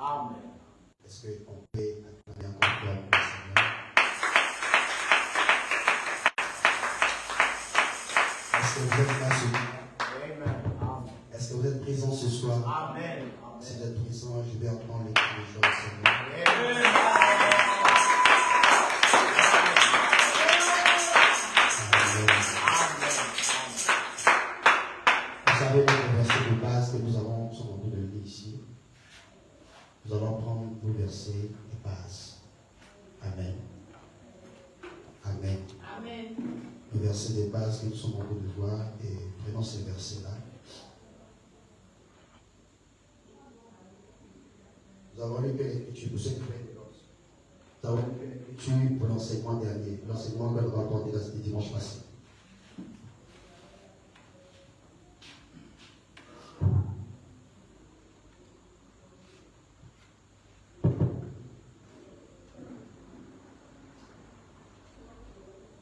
Amen. Est-ce qu'on peut acclamer encore pour le Seigneur? Est-ce que vous êtes là ce soir? Est-ce que vous êtes présents ce soir? Amen. Si vous êtes présents, je vais entendre les cris de joie du Seigneur. Amen. Vous savez, le verset de base que nous avons sur le de lire ici, nous allons prendre nos versets de base. Amen. Amen. Amen. Le verset de base que nous sommes en train de voir, et prenons ces versets-là. Nous avons lu que l'Écriture, pour ceux qui prennent des notes, nous avons lu que l'Écriture pour l'enseignement dernier, l'enseignement que nous avons apporté le dimanche passé.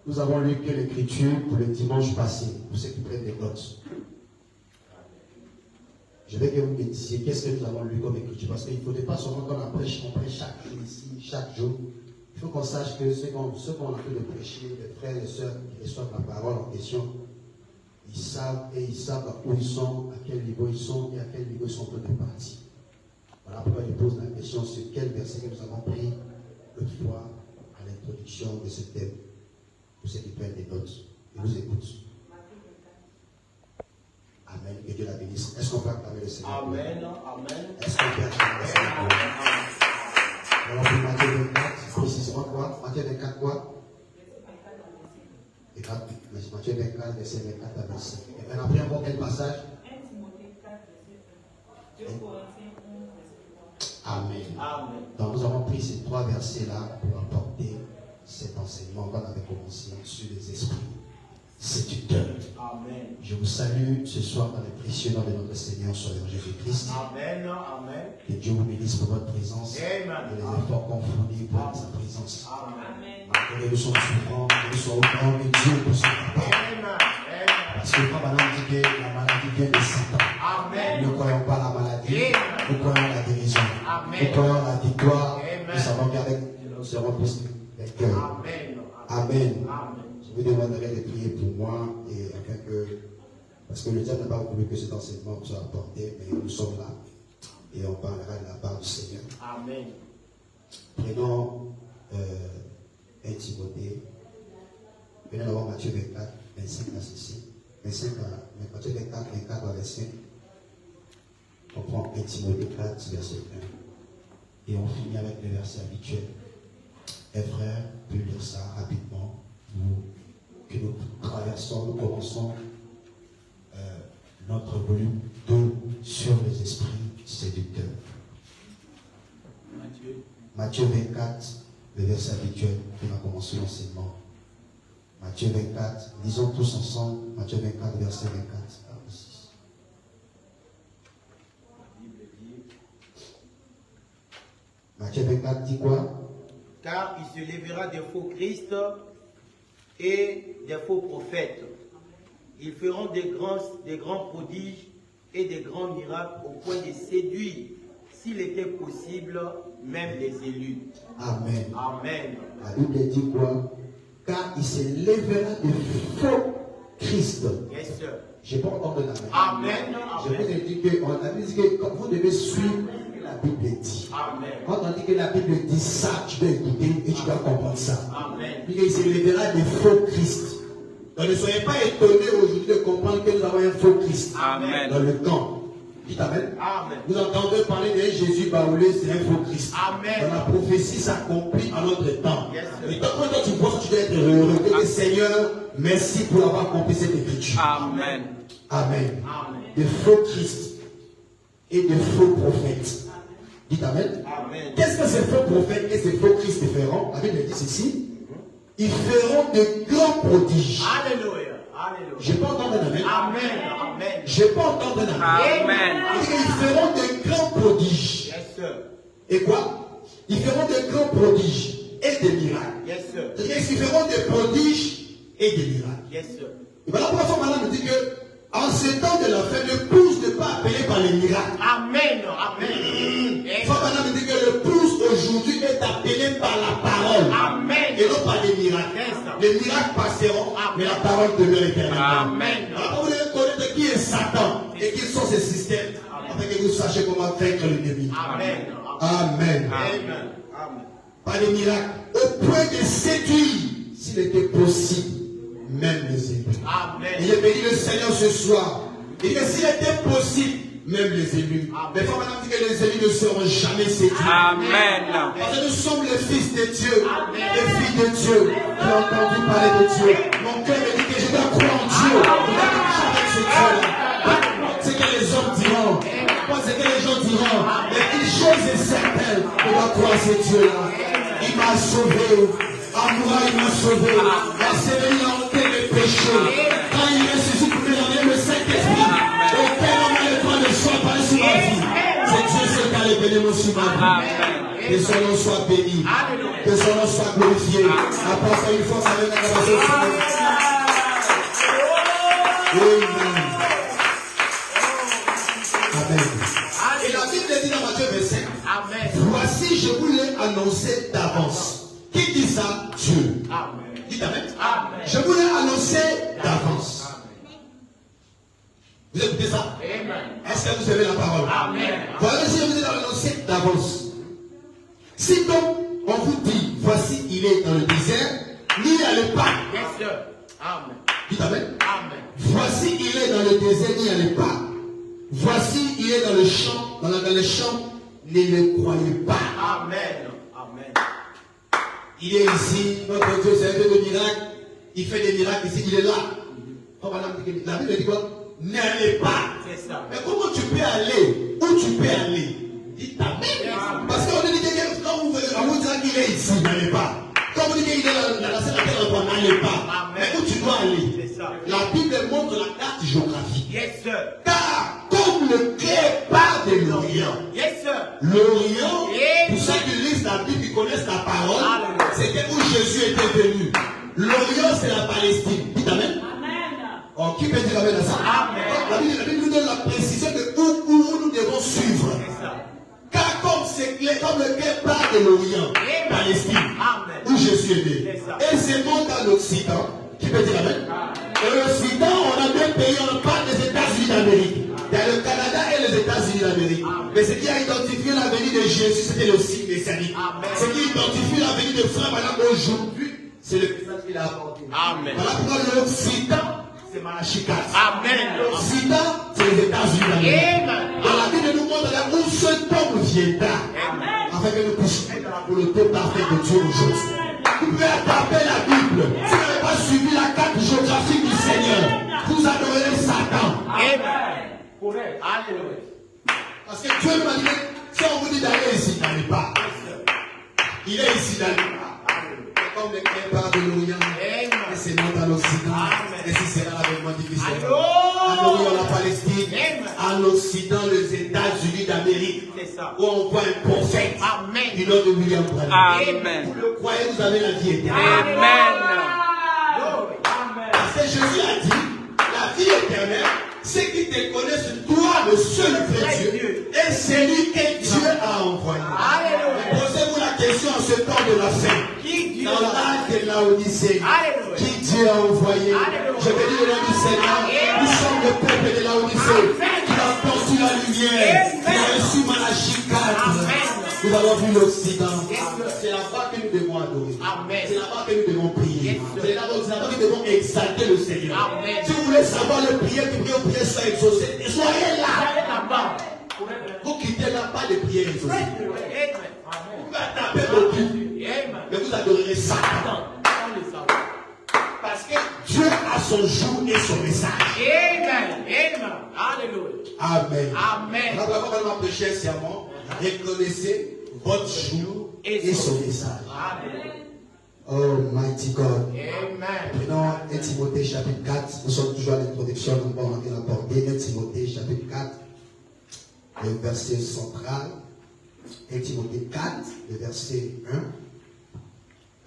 Nous avons lu que l'Écriture pour le dimanche passé, pour ceux qui prennent des notes. Je vais que vous me disiez qu'est-ce que nous avons lu comme Écriture, parce qu'il ne faudrait pas seulement qu'on prêche chaque jour ici, chaque jour. Il faut qu'on sache que ceux qu'on a fait de prêcher, les frères et les sœurs qui reçoivent la parole en question, ils savent où ils sont, à quel niveau ils sont et à quel niveau ils sont en train de partir. Voilà pourquoi je pose la question sur quel verset que nous avons pris l'autre fois à l'introduction de ce thème. Pour ceux qui prennent des notes, ils nous écoutent. Amen. Que Dieu la bénisse. Est-ce qu'on peut acclamer le Seigneur? Amen. Amen. Est-ce qu'on peut acclamer le Seigneur? Alors, pour Matthieu 24, précisément quoi? Matthieu 24 quoi? Matthieu 24, verset 24 à 25. Et bien après, encore quel passage? Amen. Amen. Donc, nous avons pris ces trois versets-là pour apporter cet enseignement qu'on avait commencé sur les esprits séducteurs. Amen. Je vous salue ce soir dans le précieux nom de notre Seigneur sur Jésus-Christ. Amen. Amen. Que Dieu vous bénisse pour votre présence. Amen. Et les efforts qu'on fournit pour sa présence. Amen. Que nous sommes souvent, que nous soyons autant que Dieu pour son papa. Parce que quand madame dit que la maladie vient de Satan, Amen. nous ne croyons pas à la maladie, nous croyons à la guérison. Amen. Nous croyons à la victoire. Amen. Nous savons qu'avec nous serons plus les cœurs. Amen. Amen. Amen. Je vous demanderai de prier pour moi et afin que, parce que le diable n'a pas voulu que cet enseignement soit apporté, mais nous sommes là et on parlera de la part du Seigneur. Amen. Prenons 1 Timothée. Venez d'abord Matthieu 24, 25 à ceci. Matthieu 24, 24 à 25. On prend 1 Timothée 4, verset 1. Et on finit avec le verset habituel. Et frères, puis lire ça rapidement. Que nous traversons, nous commençons notre volume 2 sur les esprits séducteurs. Matthieu 24, le verset habituel, on a commencé l'enseignement. Matthieu 24, lisons tous ensemble, Matthieu 24, verset 24 à 26. Matthieu 24 dit quoi? Car il se lèvera des faux Christ et des faux prophètes. Ils feront des grands prodiges et des grands miracles au point de séduire, s'il était possible, même les élus. Amen. Amen. La Bible dit quoi? Car il se lèvera de faux Christ. Yes, sir. Je n'ai pas entendu la main. Amen. Je vous ai dit que, on a dit que vous devez suivre ce que la Bible dit. Amen. Quand on dit que la Bible dit ça, tu dois écouter et tu dois comprendre ça. Amen. Il se lèvera de faux Christ. Donc ne soyez pas étonnés aujourd'hui de comprendre que nous avons un faux Christ. Amen. Dans le camp. Dites Amen. Amen. Vous entendez parler d'un Jésus baoulé, c'est un faux Christ. Amen. Dans la prophétie s'accomplit en notre temps. Yes, sir. Et quand tu vois ça, tu dois être heureux. Que le Seigneur, merci pour avoir accompli cette écriture. Amen. Amen. Amen. De faux Christ et de faux prophètes. Dites Amen. Amen. Qu'est-ce que ces faux prophètes et ces faux Christ feront? La Bible dit ceci. Ils feront de grands prodiges. Alléluia. Alléluia. Je n'ai pas entendu un amen. Amen. Amen. Je n'ai pas entendu un amen. Amen. Ils feront de grands prodiges. Yes, sir. Et quoi? Ils feront de grands prodiges et des miracles. Yes, sir. C'est-à-dire qu'ils feront des prodiges et des miracles. Yes, sir. Et voilà pourquoi son malade nous dit que en ces temps de la fin, ne pousse ne pas appeler par les miracles. Amen. Amen. Il faut Madame dit que le plus aujourd'hui est appelé par la parole. Amen. Et non par les miracles. Les miracles passeront, mais la parole demeure éternellement. Amen. Alors vous devez connaître qui est Satan et qui sont ses systèmes, afin que vous sachiez comment vaincre l'ennemi. Amen. Amen. Amen. Par les miracles, au point de séduire, s'il était possible, même les élus. Amen. Il est béni le Seigneur ce soir. Et que s'il était possible, même les élus. Mais il faut maintenant dire que les élus ne seront jamais séduits. Amen. Parce que nous sommes les fils de Dieu, les filles de Dieu, qui ont entendu parler de Dieu. Mon cœur me dit que je dois croire en Dieu. Je dois marcher avec ce Dieu-là. C'est que les hommes diront. Moi, c'est que les gens diront. Mais une chose est certaine, on doit croire en ce Dieu-là. Il m'a sauvé. Amoura, il m'a sauvé. La Seigneur a ôté les péchés. Quand il ressuscite pour donner le Saint-Esprit, aucun homme n'a le droit de soi parler sur ma vie. C'est Dieu seul qui a les bénédictions sur ma vie. Que son nom soit béni. Que son nom soit glorifié. Apporte une fois avec la grâce. Amen. Amen. Et la Bible dit dans Matthieu 25, voici, je vous l'ai annoncé d'avance. Qui dit ça? Dieu. Amen. Dites Amen. Amen. Je vous l'ai annoncé d'avance. Vous écoutez ça? Amen. Est-ce que vous avez la parole? Amen. Voilà, je vous ai annoncé d'avance. Si donc on vous dit, voici, il est dans le désert, n'y allez pas. Yes, sir. Amen. Dites Amen. Amen. Voici, il est dans le désert, n'y allez pas. Voici, il est dans le champ, dans le champ, ne le croyez pas. Amen. Amen. Il est ici, notre Dieu, c'est un Dieu de miracles. Il fait des miracles ici, il est là. Oh, madame, la Bible dit quoi? N'allez pas. C'est ça. Mais comment tu peux aller? Où tu peux aller? Dites Amen. Parce qu'on dit que quand vous venez, on vous dira qu'il est ici, n'allez pas. Quand vous dites qu'il est dans la terre, n'allez pas. Mais où tu dois aller? C'est ça. La Bible montre la carte géographique. Yes, sir. Car comme le clair part de l'Orient, Yes, sir. l'Orient, pour ceux qui lisent la Bible, qui connaissent la parole, c'était où Jésus était venu. L'Orient, c'est la Palestine. Dites Amen. Oh, qui peut dire Amen à ça? Amen. La Bible nous donne la précision de où nous devons suivre. C'est ça. Car comme c'est clair, comme le clair part de l'Orient, Palestine, Amen. où Jésus est né. C'est ça. Et c'est bon dans l'Occident. Qui peut dire Amen? Dans l'Occident, on a deux pays, on parle des États-Unis d'Amérique. Il y a le Canada et les États-Unis d'Amérique. Mais ce qui a identifié la venue de Jésus, c'était le signe messianique. Ce qui identifie la venue de Frère Madame aujourd'hui, c'est le message qu'il a apporté. Amen. Voilà pourquoi l'Occident, c'est Malachie 4. Amen. L'Occident, c'est les États-Unis d'Amérique. Amen. Dans la Bible nous montre là où ce temps viendra. Afin que nous puissions être dans la volonté parfaite de Dieu aujourd'hui. Vous pouvez attraper la Bible. Si vous n'avez pas suivi la carte géographique du Seigneur, vous adorerez Satan. Amen. Correct. Alléluia. Parce que Dieu m'a dit, si on vous dit d'aller ici, n'allez pas. Il est ici, n'allez pas. Comme le clair part de l'Orient, et c'est monte à l'Occident, et si c'est là l'avènement difficile. En Orient, la Palestine, en Occident, les États-Unis d'Amérique, C'est ça. où on voit un prophète, Amen. du nom de William Branham. Amen. Vous le croyez, vous avez la vie éternelle. Amen. Glory. Amen. Parce que Jésus a dit, la vie éternelle, c'est qu'ils te connaissent, toi, le seul vrai Dieu, et celui que Dieu a envoyé. Alléluia. Posez-vous la question en ce temps de la fin. Qui Dieu Dans l'âge de Laodicée, Alléluia. qui Dieu a envoyé. Alléluia. Je bénis le nom du Seigneur. Nous sommes le peuple de Laodicée qui a entendu la lumière, qui a reçu Malachie 4. Nous avons vu l'Occident. C'est là-bas que nous devons adorer. Amen. C'est là-bas que nous devons prier. C'est là-bas que nous devons exalter le Seigneur. Amen. Si vous voulez savoir les prières qui prient, prières soient exaucées, soyez là. Là-bas. Vous quittez là pas les prières exaucées. Amen. Vous pouvez taper le but, Amen. mais vous adorerez Satan. Parce que Dieu a son jour et son message. Amen. Amen. Alléluia. Amen. Amen. Nous avons vraiment prêché un serment. Reconnaissez votre jour et son message. Amen. Oh, mighty God. Amen. Prenons 1 Timothée chapitre 4. Nous sommes toujours à l'introduction. Nous allons aborder 1 Timothée chapitre 4. Le verset central. 1 Timothée 4, le verset 1.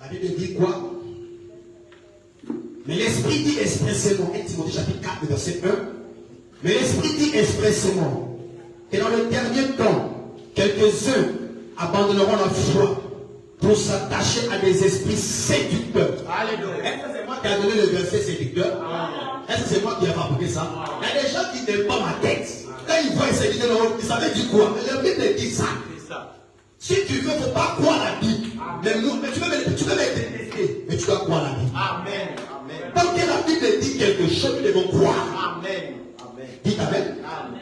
La Bible dit quoi? Mais l'Esprit dit expressément, 1 Timothée chapitre 4, le verset 1. Mais l'Esprit dit expressément que dans le dernier temps, quelques-uns abandonneront la foi pour s'attacher à des esprits séducteurs. Alléluia. Est-ce que c'est moi qui ai donné le verset séducteur? Est-ce que c'est moi qui ai fabriqué ça? Il y a des gens qui n'aiment pas ma tête. Quand ils voient séducteur, ils savaient dire quoi? La Bible dit ça. Si tu veux, il ne faut pas croire la Bible. Mais tu peux me détester, mais tu dois croire la Bible. Amen. Amen. Tant que la Bible dit quelque chose, nous devons croire. Amen. Amen. Dites Amen.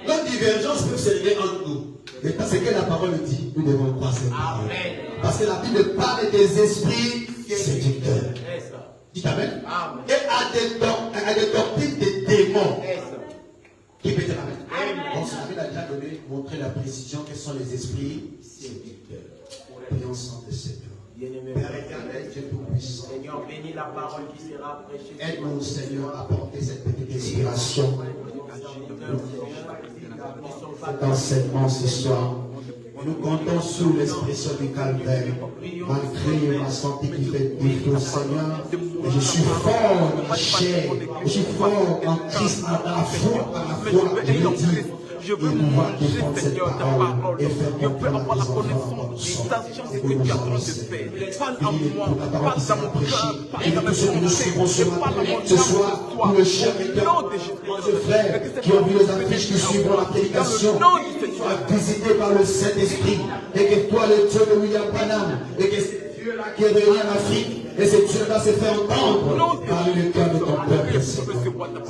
Nos divergences peuvent s'élever entre nous. Mais parce que la parole dit, nous devons croire cette parole. Amen. Parce que la Bible parle des esprits séducteurs. Dites Amen. Amen. Et à des doctrines des démons. Qui peut dire Amen? Amen. Donc, la Bible a déjà montré la précision quels sont les esprits séducteurs. Prions ensemble le Seigneur. Bien-aimé, Père éternel, Dieu tout-puissant. Seigneur, bénis la parole qui sera prêchée. Aide-nous, Seigneur, à porter cette petite inspiration. Cet enseignement ce soir. Nous comptons sur l'expression du calvaire. Malgré ma santé qui fait défaut, Seigneur, mais je suis fort en chair. Je suis fort en Christ, à la foi, je le dis. Je veux manger, Seigneur, ta parole. Je veux avoir la connaissance de ta science que tu es en train de faire. Parle à moi, parle dans mon cœur, parle dans mes pensées, parle à mon ce soir, pour le cher et de frères qui ont vu les affiches qui suivront la prédication, soient visités par le Saint-Esprit, et que toi, le Dieu de William Branham, et que ce Dieu-là qui est venu en Afrique, et ce Dieu-là se fait entendre par le cœur de ton peuple, Seigneur.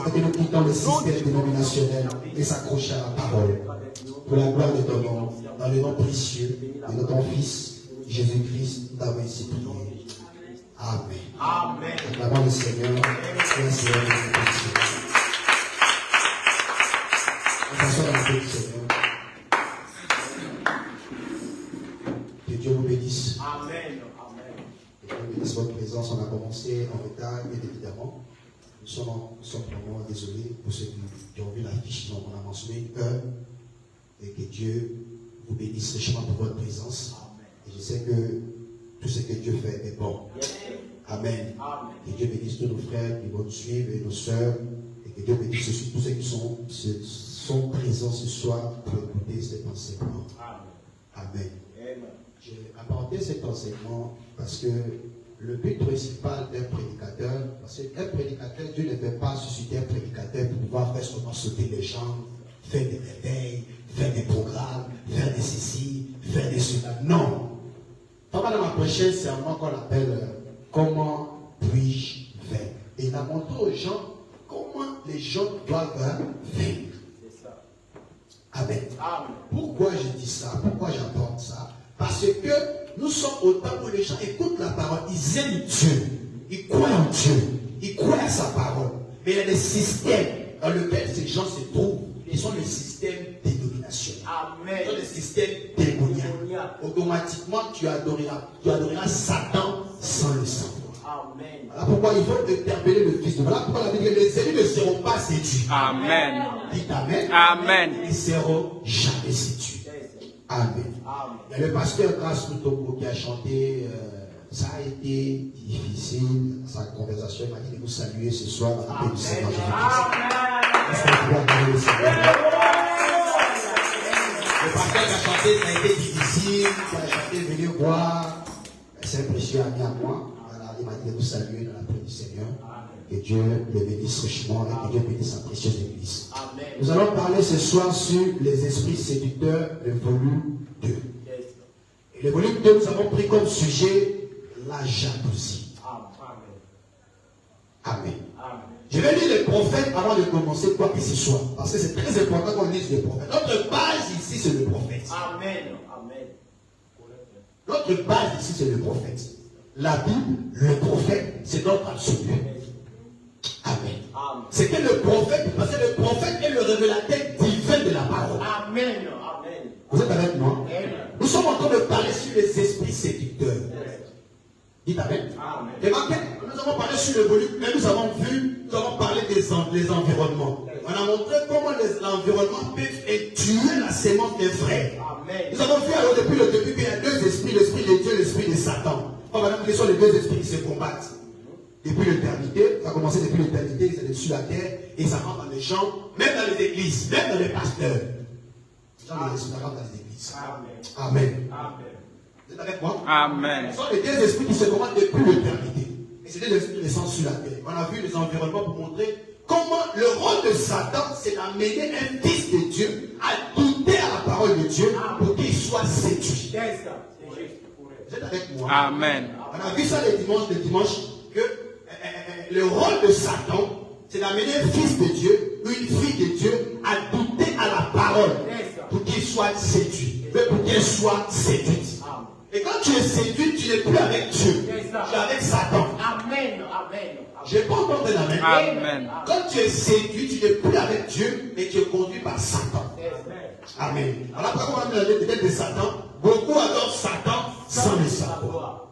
C'est que nous quittons le système dénominationnel et s'accrocher à la parole. Pour la gloire de ton nom, dans le nom précieux de notre Fils, Jésus-Christ, nous avons ici prié. Amen. Amen. Acclamons le Seigneur. Et le Seigneur nous bénisse. Nous passons dans la paix du Seigneur. Que Dieu vous bénisse. Amen. Que Dieu bénisse votre présence. On a commencé en retard, bien évidemment. Nous sommes vraiment désolés pour ceux qui ont vu l'affiche. Donc, on a mentionné une heure. Et que Dieu vous bénisse richement pour votre présence. Et je sais que tout ce que Dieu fait est bon. Amen. Que Dieu bénisse tous nos frères qui vont nous suivre et nos sœurs. Et que Dieu bénisse aussi tous ceux qui sont présents ce soir pour écouter cet enseignement. Amen. J'ai apporté cet enseignement parce que le but principal d'un prédicateur, parce qu'un prédicateur, Dieu ne fait pas susciter un prédicateur pour pouvoir faire seulement sauter les gens, faire des réveils, faire des programmes, faire des ceci, faire des cela. Non. Pendant ma prochaine serment qu'on appelle comment puis-je vaincre. Et il a montré aux gens comment les gens doivent vaincre. Amen. Pourquoi je dis ça? Pourquoi j'apporte ça? Parce que nous sommes au temps où les gens écoutent la parole, ils aiment Dieu, ils croient en Dieu, ils croient à sa parole. Mais il y a des systèmes dans lesquels ces gens se trouvent. Ils sont les systèmes dénominationnels. Ils sont les systèmes démoniaques. Automatiquement, tu adoreras Satan sans le savoir. Voilà pourquoi il faut interpeller le Christ. Voilà pourquoi la Bible dit que les élus ne seront pas séduits. Amen. Dites Amen. Amen. Ils ne seront jamais séduits. Amen. Il y a le pasteur Grâce Mutoko qui a chanté, ça a été difficile, sa conversation, il m'a dit de vous saluer ce soir dans la paix du Seigneur Jésus-Christ. Le pasteur qui a chanté, ça a été difficile, qui a chanté, venez voir, c'est un précieux ami à moi. Voilà, il m'a dit de vous saluer dans la paix du Seigneur. Que Dieu le bénisse richement et que Dieu bénisse sa précieuse église. Nous allons parler ce soir sur les esprits séducteurs, le volume 2. Et le volume 2, nous avons pris comme sujet la jalousie. Amen. Je vais lire les prophètes avant de commencer quoi que ce soit. Parce que c'est très important qu'on lise les prophètes. Notre base ici, c'est le prophète. Notre base ici, c'est le prophète. La Bible, le prophète, c'est notre absolu. Amen. C'était le prophète, parce que le prophète est le révélateur divin de la parole. Amen. Vous êtes avec moi? Nous sommes en train de parler sur les esprits séducteurs. Dites Amen. Et nous avons parlé sur le volume, mais nous avons parlé des environnements. On a montré comment l'environnement peut tuer la sémence des frères. Nous avons vu alors depuis le début qu'il y a deux esprits, l'esprit de Dieu et l'esprit de Satan. Madame, quels sont les deux esprits qui se combattent? Depuis l'éternité, ça a commencé depuis l'éternité, ils étaient sur la terre, et ça rentre dans les champs, même dans les églises, même dans les pasteurs. Ça rentre dans les églises. Amen. Vous êtes avec moi? Amen. Ce sont les deux esprits qui se commandent depuis l'éternité. Et c'est des esprits qui descendent sur la terre. On a vu les environnements pour montrer comment le rôle de Satan, c'est d'amener un fils de Dieu à douter à la parole de Dieu pour qu'il soit séduit. Vous êtes avec moi? Amen. On a vu ça le dimanche, que le rôle de Satan, c'est d'amener un fils de Dieu, une fille de Dieu, à douter à la parole pour qu'il soit séduit, pour qu'elle soit séduite. Et quand tu es séduit, tu n'es plus avec Dieu, tu es avec Satan. Amen. Amen. Je n'ai pas entendu l'amen. Amen. Quand tu es séduit, tu n'es plus avec Dieu, mais tu es conduit par Satan. Amen. Alors après, on va parler peut-être de Satan. Beaucoup adorent Satan sans le savoir.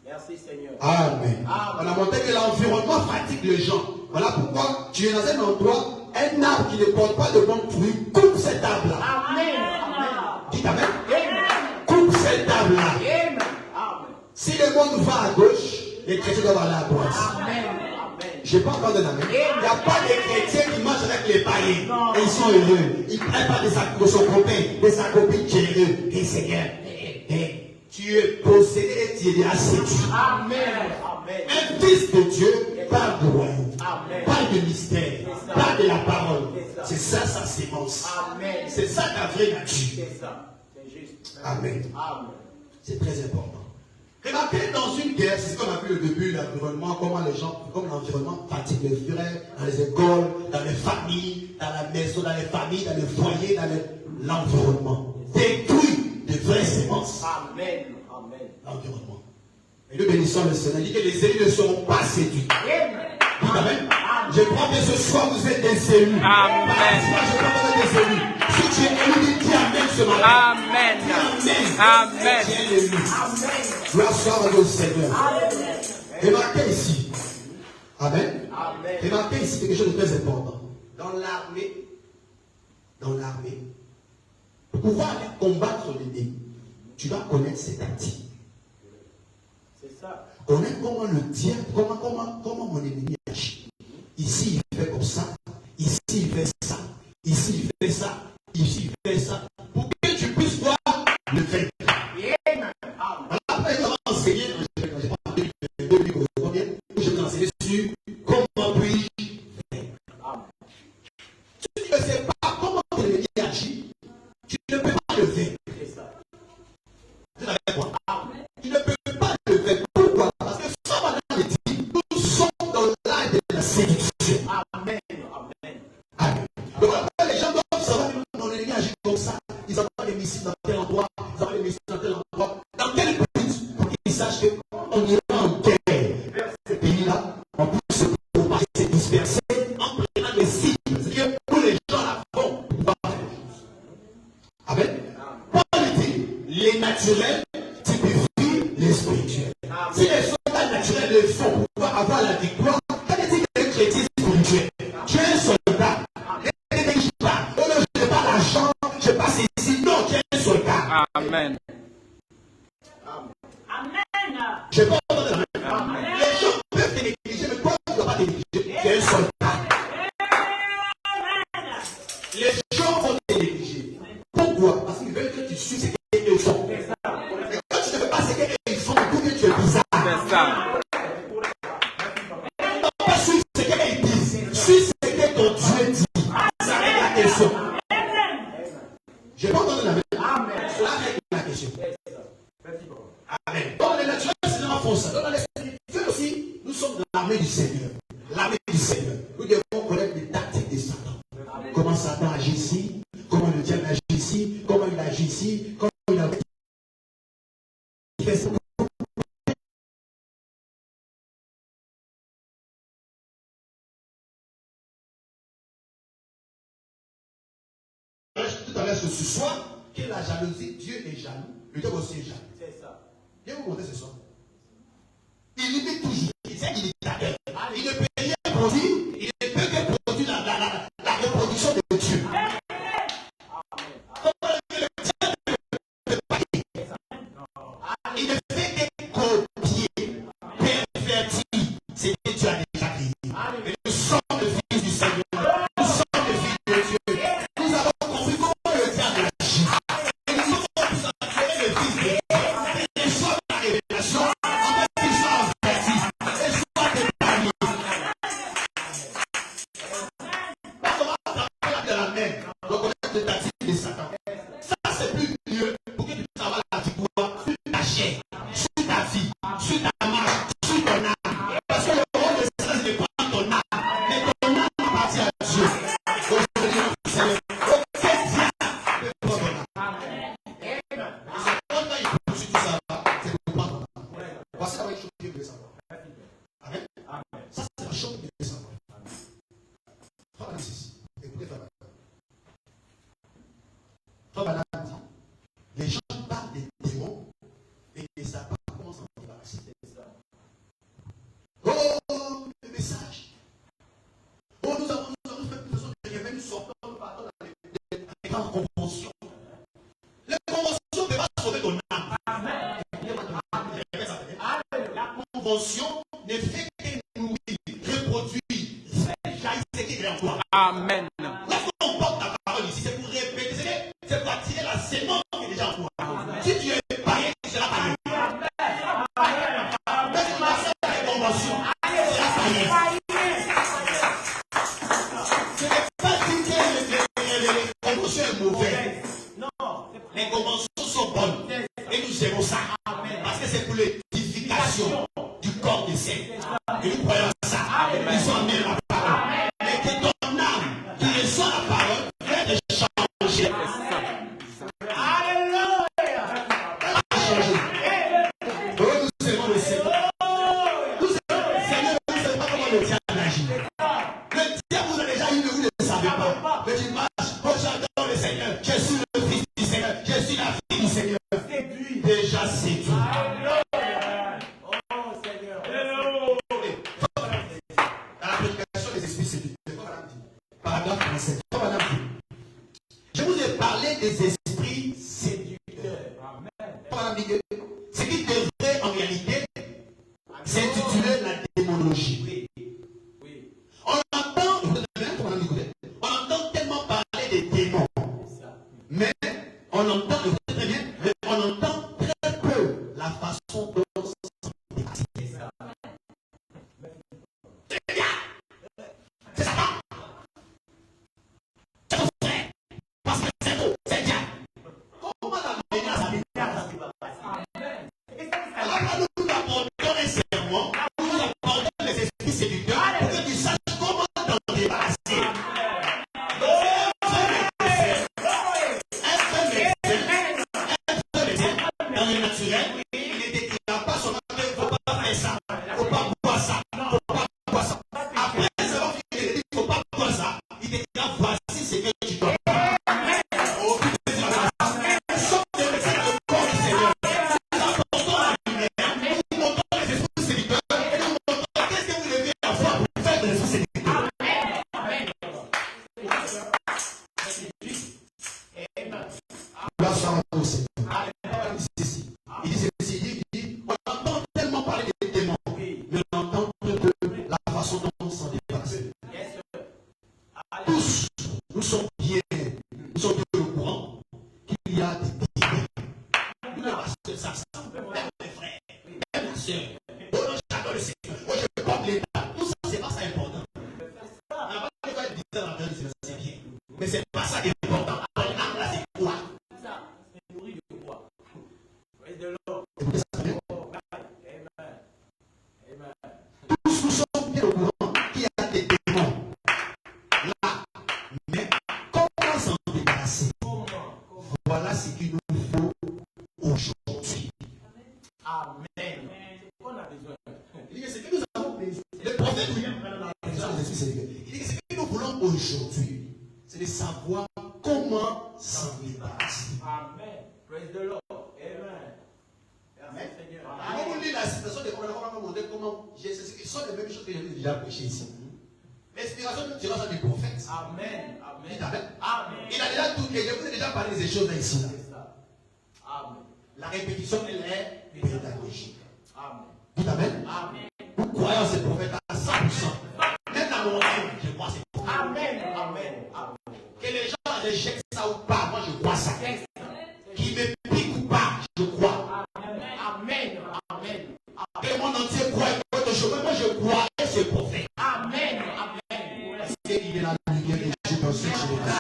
Merci Seigneur. Amen. On a montré que l'environnement fatigue les gens. Voilà pourquoi tu es dans un endroit, un arbre qui ne porte pas de bons fruits, coupe cet arbre-là. Amen. Dites Amen. Coupe cet arbre-là. Si le monde va à gauche, les chrétiens doivent aller à droite. Je n'ai pas encore de l'amen. Il n'y a pas de chrétiens qui marchent avec les païens. Et ils sont heureux. Ils ne prennent pas de son copain, de sa copine qui est heureux. Et Seigneur, tu es possédé et tu es déjà séduit. Un fils de Dieu parle de royaume, parle de mystère, parle de la parole. C'est ça sa sémence. C'est ça ta vraie nature. Amen. C'est très important. Remarquez, dans une guerre, c'est ce qu'on a vu au début, l'environnement, comment les gens, comme l'environnement fatigue les frères, dans les écoles, dans les familles, dans la maison, dans les familles, dans les foyers, dans l'environnement. Détruit de vraies sémences. Amen. L'environnement. Et nous bénissons le Seigneur. Il dit que les élus ne seront pas séduits. Amen. Je crois que ce soir vous êtes des élus. Amen. Je crois que vous êtes des élus. Si tu es élu, dis Amen ce matin. Amen. Amen. Tu es élu. Gloire soit au Seigneur. Remarquez ici. Amen. Remarquez ici quelque chose de très important. Dans l'armée, pour pouvoir aller combattre l'ennemi, tu dois connaître ses tactiques. C'est ça. Connaître comment le diable, comment mon ennemi agit. Ici, il fait comme ça. Ici, il fait ça. Ici, il fait ça. Ici, il fait ça. Pour que tu puisses voir le fait. Après, je vais enseigner, je vais enseigner sur comment puis-je faire. Si tu ne sais pas comment ton ennemi agit, tu ne peux pas le faire. C'est ça. Tu n'avais quoi? Tu ne peux pas le faire. Pourquoi? Parce que ça va dans le dit, nous sommes dans l'âge de la séduction. Amen. Amen. Donc après, les gens doivent savoir que mon ennemi agit comme ça. Ils envoient des missiles dans tel endroit, ils envoient des missiles dans tel endroit. Dans quel but? Pour qu'ils sachent qu'on ira en guerre vers ce pays-là. On peut se propager, se disperser en prenant des cibles. C'est-à-dire pour les gens là vont pouvoir faire des choses. Amen. Paul dit, les naturels typifient les spirituels. Si les soldats naturels le font pour pouvoir avoir la victoire, ça veut dire que les chrétiens spirituels, tu es un soldat. Ne te dis pas, oh non, je n'ai pas l'argent, je passe ici. Non, tu es un soldat. Amen. Je ne peux pas entendre la main. Les gens peuvent te négliger, mais toi, tu ne dois pas te négliger. Tu es un soldat. Les gens vont te négliger. Pourquoi? Parce qu'ils veulent que tu suives ce qu'ils font. Et quand tu ne fais pas ce qu'ils font, ils trouvent que tu es bizarre. C'est ça. Ne pas suivre ce qu'ils disent. Suis ce que ton Dieu dit. Ça règle la question. Je n'ai pas entendu la main. Cela règle la question. Amen. Dans le naturel, c'est dans la force. Dans l'esprit aussi, nous sommes dans l'armée du Seigneur. L'armée du Seigneur. Nous devons connaître les tactiques de Satan. Comment Satan agit ici, comment le diable agit ici, comment il agit ici, comment il agit ici. Tout à l'heure ce soir, que la jalousie, Dieu est jaloux, le diable aussi est jaloux. C'est ça. Je vais vous montrer ce soir. Il imite toujours. Il est imitateur. Il ne peut rien produire. Il ne peut que produire la reproduction de Dieu. Comment le diable ne peut pas dire? Il ne fait que copier, pervertir ce que Dieu a déjà créé. Mais nous sommes le fils du Seigneur. Nous sommes le fils de Dieu. Nous avons compris comment le diable agit. Et nous sommes tous entraînés le fils de Dieu. Les gens parlent des démons et ils ne savent pas comment s'en débarrasser. Oh, le message. Oh, nous avons fait une façon de même sortant dans les grandes conventions. Les conventions ne peuvent pas sauver ton âme. La convention ne fait que nourrir, reproduire, jaillir ce qui est en toi. Amen. Lorsqu'on porte ta parole ici, c'est pour répéter, c'est pour attirer la sémence qui est déjà en toi. Si tu es païen, tu seras païen. Mais si tu acceptes les conventions, tu seras païen. Ce n'est pas dit que les conventions sont mauvaises. Les conventions sont bonnes. Et nous aimons ça. Parce que c'est pour l'édification du corps des saints. Et nous croyons à ça. Ils sont amenés à la parole. Mais que ton âme, qui reçoit la parole, est changée. Alléluia. Oh, nous aimons le Seigneur. Nous aimons le Seigneur, nous ne savons pas comment le diable agit. Le diable vous a déjà eu, mais vous ne le savez pas. Mais tu marches, oh j'adore le Seigneur, je suis le fils du Seigneur, je suis la fille du Seigneur. Déjà séduit. Oh Seigneur. Dans la prédication des esprits séduits, paragraphe 37. Je vous ai parlé des esprits séducteurs. Ce qui devrait en réalité s'intituler la démonologie. On entend tellement parler des démons, mais on entend très bien, mais on entend très peu la façon dont s'en dépasser. C'est ça. C'est ton frère. Parce que c'est beau, c'est bien. Comment la menace à l'égard? Alors nous apportons un serment, nous apportons les esprits séducteurs pour que tu saches comment t'en débarrasser. Dans le naturel, il ne déclare pas son âme, il ne faut pas faire ça, il ne faut pas boire ça, il ne faut pas boire ça. Après, c'est vrai qu'il dit, il ne faut pas boire ça, il déclare voici ce que tu dois faire. Oh, tu peux dire ça. Sauf que c'est le corps du Seigneur. Nous apportons la lumière, nous montrons les esprits séducteurs, et nous montrons qu'est-ce que vous devez avoir pour faire des esprits séducteurs. Gloire soit au Seigneur. Il dit ceci, il dit, on entend tellement parler des démons, mais on entend peu la façon dont on s'en dépasse. Tous, nous sommes bien au courant qu'il y a des démons. Nous n'avons pas ça, même les frères, même la soeur. Oh non, j'adore le Seigneur, oh je porte l'État. Tout ça, c'est pas ça important. On n'a pas de quoi dire dans la vie, c'est bien. Mais c'est pas ça qui est important. Ton âme là, c'est quoi? C'est nourri de quoi? De l'eau. Tous nous sommes bien au courant qu'il y a des démons là. Mais comment s'en débarrasser? Voilà ce qu'il nous faut aujourd'hui. Amen. On a besoin. Il dit que ce que nous avons besoin, le prophète William, il dit que ce que nous voulons aujourd'hui, c'est de savoir comment s'en débarrasser. Amen. Praise the Lord. Amen. Amen. Seigneur. Quand vous lisez la situation des problèmes, on va demander comment. Ce sont les mêmes choses que j'ai déjà prêchées ici. L'inspiration de Dieu du prophète. Amen. Dites Amen. Amen. Amen. Il a déjà tout dit. Je vous ai déjà parlé de ces choses ici. C'est ça. Amen. La répétition, elle est pédagogique. Amen. Dites Amen. Amen. Nous croyons ces prophètes à 100%. Même la montagne, je crois ces prophètes. Amen. Amen. Amen. Que les gens rejettent ça ou pas, moi je crois ça. Qu'ils me piquent ou pas, je crois. Amen. Amen. Que le monde entier croit et autre chose. Moi je crois à ce prophète. Amen. Amen. Parce qu'il est la lumière de Dieu dans ce génération.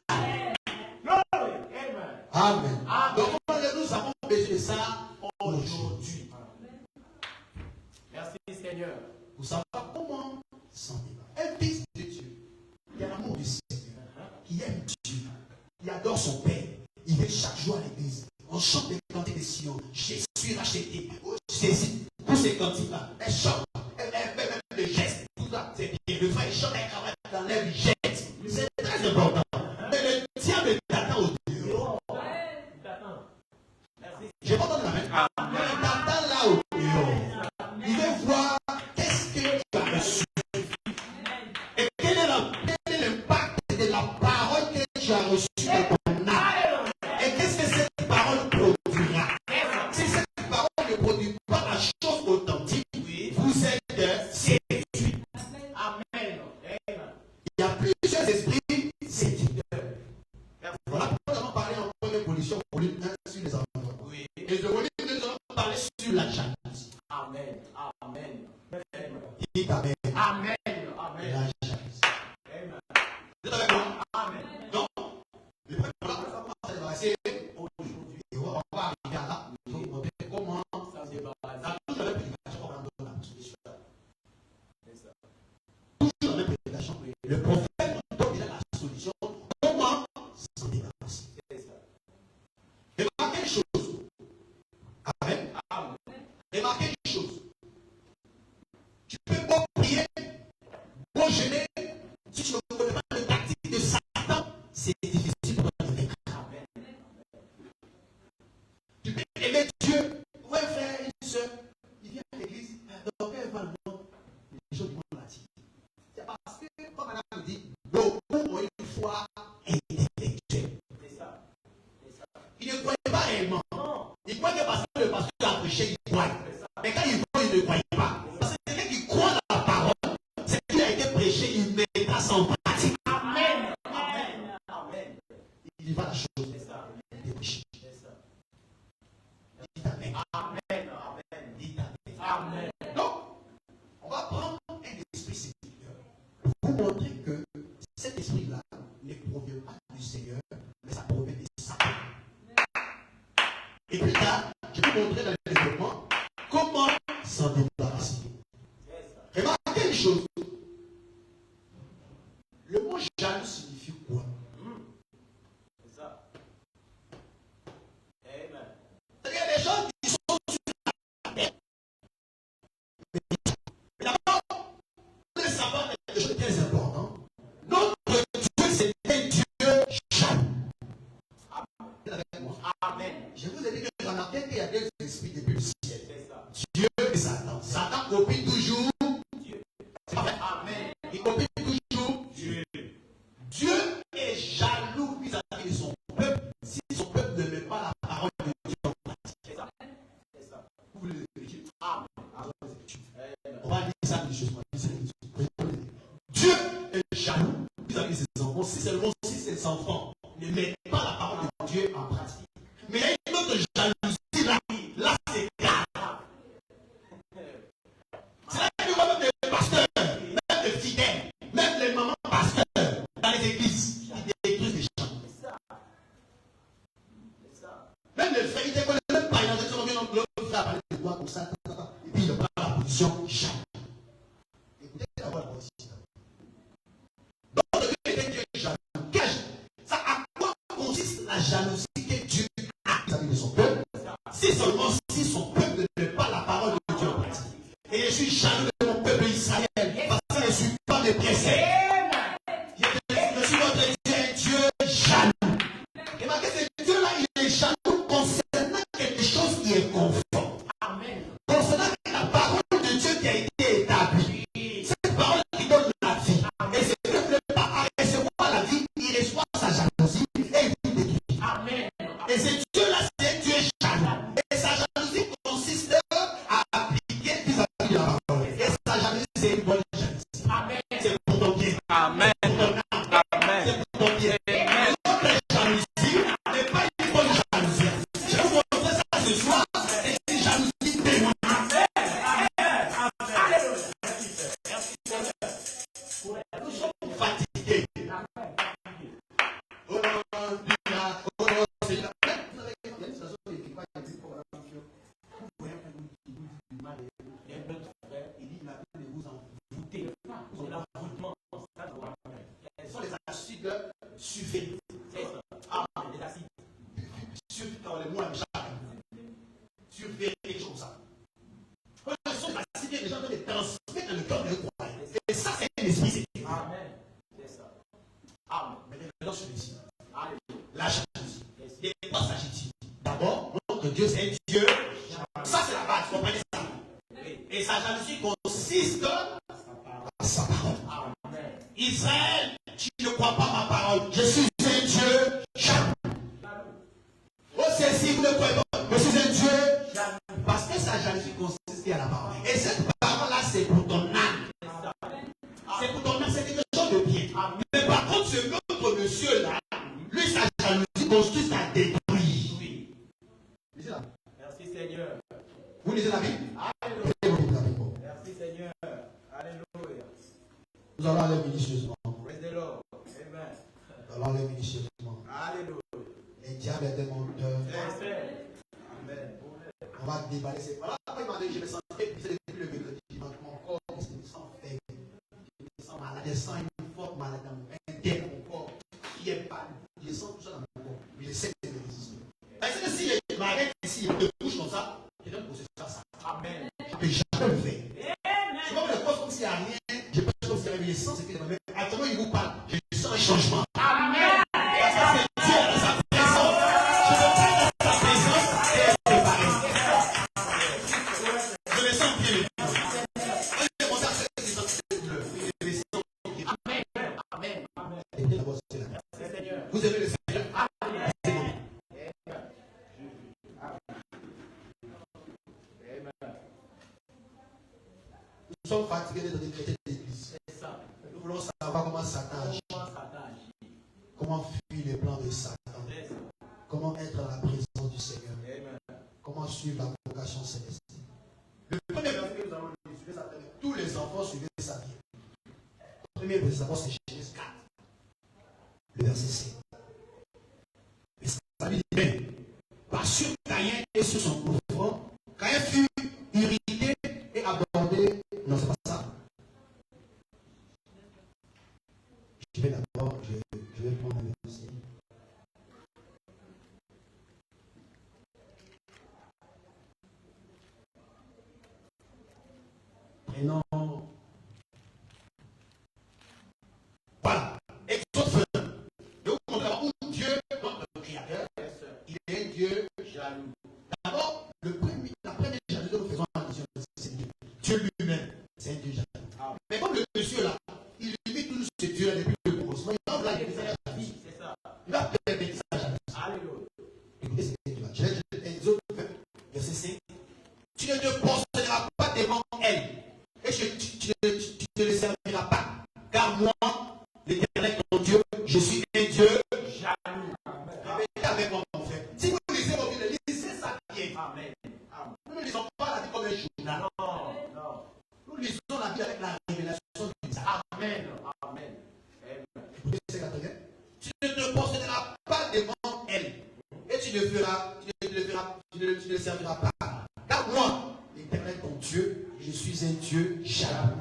Amen. Donc nous avons besoin de ça aujourd'hui. Merci Seigneur. Pour savoir comment s'en débarrasser. Un fils de Dieu, il y a l'amour du Seigneur, qui aime Dieu, il adore son Père, il vient chaque jour à l'église. On chante des cantiques de Sion. Je suis racheté. Jésus, tous ces cantiques-là, elles chantent, elles fait même le geste. Tout ça, c'est bien. Le frère, il chante un cravate dans l'air, il jette. C'est très important. Mais le diable t'attend au dehors. Je vais entendre la main. Il t'attend là-haut. Il veut voir qu'est-ce que tu as reçu. Et quel est l'impact de la parole que tu as reçue dans ton âme. Et qu'est-ce que cette parole produira. Si cette parole ne produit pas la chose authentique, vous êtes séduits. Amen. Il y a plusieurs esprits séducteurs. Voilà pourquoi nous allons parler en première position, volume 1 sur les enfants. Et de volume 2, nous allons parler sur la jalousie. Amen. Amen. Dites Amen. Amen. Amen. La jalousie. Amen. Vous êtes avec moi? Amen. Donc, le premier plan, on va s'adresser aujourd'hui. Et on va arriver à là. Donc, on va comment ça se débarrasse. Dans toute la prédication, on va donner la solution. Toujours la même prédication. Le prophète nous donne déjà la solution. Comment s'en débarrasser. Remarquez une chose. Amen. Amen. Remarquez une chose. Tu peux beau prier, beau jeûner, si tu ne connais pas le tactique de Satan, c'est difficile pour toi de vaincre. Amen. Tu peux aimer Dieu. Ouais, frère, une soeur, il vient à l'église, donc elle va le monde, les gens du monde l'attirent. C'est parce que, comme madame me dit, beaucoup ont une foi intellectuelle. C'est ça. Il ne croyait pas réellement. Il croyait que parce que le pasteur a prêché, il croyait. Mais quand il voit, il ne croyait pas. Parce que quelqu'un qui croit dans la parole, c'est qu'il a été prêché, il mettra ça en pratique. Amen. Amen. Amen. Il va la chose. C'est ça. Il est prêché. C'est ça. Dites Amen. Amen. Amen. Dites Amen. Amen. Donc, on va prendre un esprit séducteur pour vous montrer que cet esprit-là ne provient pas du Seigneur, mais ça provient de Satan. Et plus tard, je vais vous montrer dans le développement comment s'en débarrasser. Remarquez une chose. Le mot jaloux signifie quoi? C'est ça. Amen. C'est-à-dire les gens qui sont sur la terre. Mais d'abord, vous devez savoir quelque chose de très important. Notre Dieu, c'est un Dieu jaloux. Amen. Je vous ai dit que remarquez qu'il y a deux esprits depuis le ciel. Dieu et Satan. Satan copie toujours Dieu. Amen. Il copie toujours Dieu. Dieu est jaloux vis-à-vis de son peuple si son peuple ne met pas la parole de Dieu en pratique. C'est ça. C'est ça. Vous voulez le vérifier? Amen. On va dire ça des choses. Dieu est jaloux vis-à-vis de ses enfants si seulement si ses enfants ne mettent pas la parole de Dieu en pratique. Mais il y a une autre jalousie là. Là, c'est grave. C'est là que nous voyons même les pasteurs, même les fidèles, même les mamans pasteurs dans les églises, ils détruisent les gens. Même les frères, ils ne connaissent même pas. Ils ont dit le frère parler de toi comme ça, et puis il prend la position jaloux. Écoutez d'abord la position. Donc, Dieu est Dieu jaloux. Ça, à quoi consiste la jalousie que Dieu a vis-à-vis de son peuple? Si seulement si son peuple ne met pas la parole de Dieu en pratique. Et je suis jaloux de mon peuple Israël parce que je ne suis pas de préceptes. Je suis votre Dieu, un Dieu jaloux. Et malgré ce Dieu-là, il est jaloux concernant quelque chose qui est conforme. Concernant la parole de Dieu qui a été établie. Cette parole qui donne la vie. Et ce peuple n'est pas à recevoir la vie, il reçoit sa jalousie et il détruit. Amen. Et ce Dieu-là, c'est un Dieu jaloux. Et sa jalousie consiste à appliquer vis-à-vis de la parole. Et sa jalousie, c'est une bonne jalousie. Amen. C'est pour ton bien. Amen. Amen. C'est pour ton bien. Amen. Notre jalousie n'est pas une bonne jalousie. Je vais vous montrer ça ce soir. C'est une jalousie démoniaque. Nous sommes fatigués. Ce sont les acides sulfuriques. Les acides sulfuriques dans les mots sulfuriques comme ça. Ce sont les acides que les gens doivent les transmettre dans le cœur de croyants. Et ça, c'est un esprit. Amen. C'est ça. Amen. Mais maintenant, celui-ci. La jalousie. De quoi s'agit-il? D'abord, notre Dieu, c'est un Dieu Ça, c'est la base, comprenez ça. Et sa jalousie consiste à sa parole. Israël, tu ne crois pas ma parole. Je suis un Dieu jaloux. Oh, c'est si vous ne croyez pas, je suis un Dieu jaloux. Parce que sa jalousie consiste à la parole. Et cette parole-là, c'est pour ton âme. C'est pour ton âme, c'est quelque chose de bien. Mais par contre, ce autre monsieur-là, lui, sa jalousie consiste à détruire. Merci Seigneur. Vous lisez la Bible? Alléluia. Merci Seigneur. Alléluia. Nous allons aller minutieusement. Praise the Lord. Amen. Nous allons aller minutieusement. Alléluia. Les diables est un menteur. Amen. On va déballer ces. Voilà, après il m'a dit, je me sens depuis le mercredi. Mon corps, je me sens faible. Je me sens malade. Je sens une forte maladie dans mon corps. Qui est pas. Je sens tout ça dans mon corps. Mais j'essaie de me résister. Parce que si je m'arrête ici, je bouge comme ça, je donne pour ce ça. Amen. Je ne peux jamais le faire. Je vois le corps comme s'il n'y a rien. Je pense comme s'il y avait les sens. Actuellement, il vous parle. Je sens un changement. Amen. Parce que c'est Dieu dans sa présence. Je me prends dans sa présence et je me préparer. Je me sens bien. Je me sens bien. Amen. Amen. Et bien d'abord, c'est là. Vous aimez le Seigneur? Amen. Nous sommes fatigués d'être des chrétiens d'église. Nous voulons savoir comment Satan agit. Comment fuir les plans de Satan. Comment être dans la présence du Seigneur. Comment suivre la vocation céleste. Le premier verset que nous allons suivre, ça s'appelle tous les enfants suivaient sa vie. Le premier verset, c'est Genèse 4. Le verset 7. Mais ça dit bien. Par sur Caïn et sur son pauvre, Caïn fut irrité et abordé. Non, c'est pas ça. Je vais d'abord, je vais prendre un verset. Prenons. Voilà. Exode 20. Je vous montre où Dieu, notre Créateur, il est un Dieu jaloux. D'abord, la première jalousie que nous faisons attention, c'est Dieu. Dieu lui-même, c'est un Dieu jaloux. Mais comme le monsieur là, il limite toujours ce Dieu-là depuis le commencement, il va blaguer sa jalousie. Il va permettre sa jalousie. Alléluia. Écoutez ce que tu vas. Exode 20, verset 5. Tu ne te prosterneras pas devant elle, et tu ne le serviras pas. Car moi, l'Éternel ton Dieu, je suis un Dieu jaloux. Répétez avec moi, mon frère. Si vous lisez vos Bibles, lisez ça bien. Amen. Nous ne lisons pas la Bible comme un journal. Non. Nous lisons la Bible avec la révélation du Dieu. Amen. Écoutez ce que tu ne te prosterneras pas devant elle. Et tu ne le serviras pas. Car moi, l'Éternel ton Dieu, je suis un Dieu jaloux.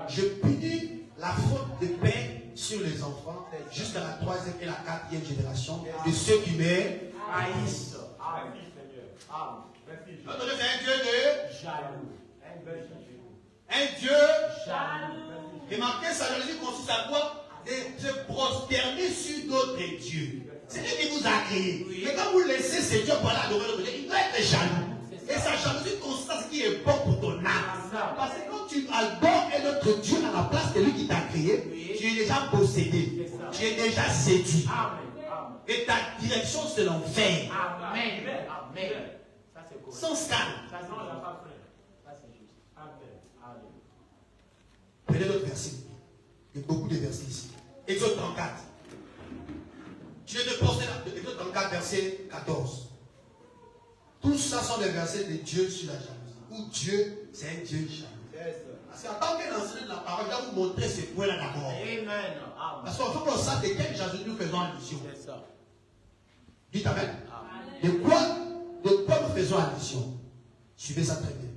Je punis la faute de paix sur les enfants jusqu'à la 3e et la 4e génération de ceux qui me haïssent. Amen. Notre Dieu, c'est un Dieu de jaloux. Un Dieu jaloux. Remarquez, sa jalousie consiste à quoi? De se prosterner sur d'autres dieux. C'est lui qui vous a créé. Mais quand vous laissez ces dieux pour l'adorer, il doit être jaloux. Et sa jalousie consiste à ce qui est bon pour ton âme. Parce que quand tu adores un autre Dieu à la place de lui qui t'a créé, tu es déjà possédé. Tu es déjà séduit. Et ta direction, c'est l'enfer. Amen. Sans scandale. Prenez d'autres versets. Il y a beaucoup de versets ici. Exode 34. Tu es de penser là. Exode 34, verset 14. Tout ça sont des versets de Dieu sur la jalousie. Où Dieu, c'est un Dieu jaloux. Parce qu'en tant qu'enseignant de la parole, je vais vous montrer ce point-là d'abord. Amen. Parce qu'on faut qu'on sache de quelle jalousie nous faisons allusion. Dites Amen. De quoi nous faisons allusion? Suivez ça très bien.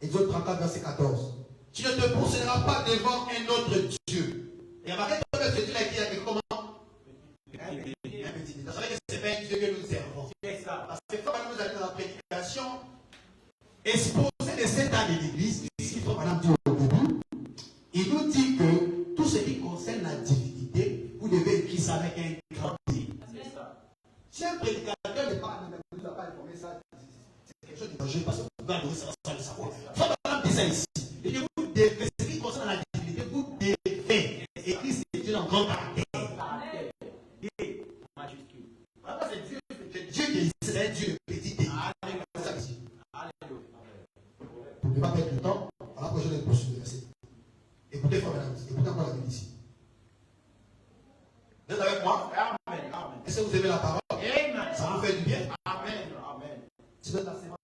Exode 34, verset 14. Tu ne te prosterneras pas devant un autre Dieu. Et à marqué que ce Dieu-là qui est comment? Un petit Dieu. Vous savez que ce n'est pas un Dieu que nous servons. Parce que quand nous allons dans la prédication, exposé de cet âme de l'église, ici, il faut madame dire au début, il nous dit que tout ce qui concerne la divinité, vous devez écrire ça avec un grand D. Si un prédicateur n'est pas informé ça, danger parce que vous allez sans le savoir. Frère Branham dit ça ici. Et que vous devez, ce qui concerne la divinité, vous devez. Et Christ est Dieu en grand caractère. Majuscule. C'est Dieu qui est ici, c'est Dieu le petit D. C'est ça ici. Pour ne pas perdre du temps, à la prochaine poursuite de verset. Écoutez, frère Branham, écoutez encore la Bible ici. Vous êtes avec moi? Amen. Amen. Est-ce que vous aimez la parole? Amen. Ça vous fait du bien? Amen. Amen. C'est la séance.